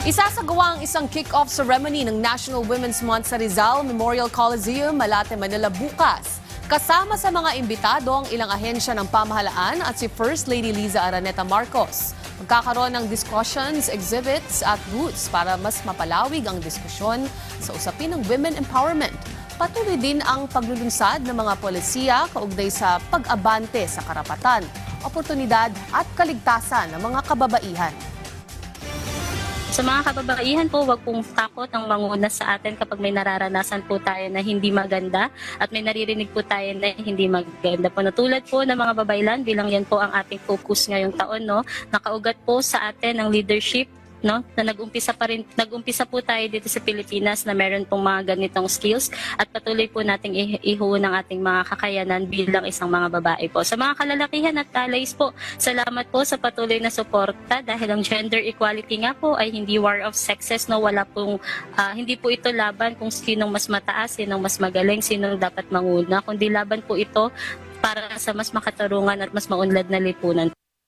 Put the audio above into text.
Isasagawa ang isang kick-off ceremony ng National Women's Month sa Rizal Memorial Coliseum, Malate, Manila bukas. Kasama sa mga imbitado ang ilang ahensya ng pamahalaan at si First Lady Liza Araneta Marcos. Magkakaroon ng discussions, exhibits at booths para mas mapalawig ang diskusyon sa usapin ng women empowerment. Patuloy din ang paglulunsad ng mga polisiya kaugnay sa pag-abante sa karapatan, oportunidad at kaligtasan ng mga kababaihan. Sa mga kababaihan po, wag pong takot ang manguna sa atin kapag may nararanasan po tayo na hindi maganda at may naririnig po tayo na hindi maganda po. Natulad po ng mga babaylan, bilang yan po ang ating focus ngayong taon, no? Nakaugat po sa atin ang leadership, no, na nag-umpisa po tayo dito sa Pilipinas na meron pong mga ganitong skills at patuloy po nating ihuon ang ating mga kakayanan bilang isang mga babae po. Sa mga kalalakihan at allies po, salamat po sa patuloy na suporta dahil ang gender equality nga po ay hindi war of sexes, no, wala pong hindi po ito laban kung sinong mas mataas, sinong mas magaling, sinong dapat manguna, kundi laban po ito para sa mas makatarungan at mas maunlad na lipunan.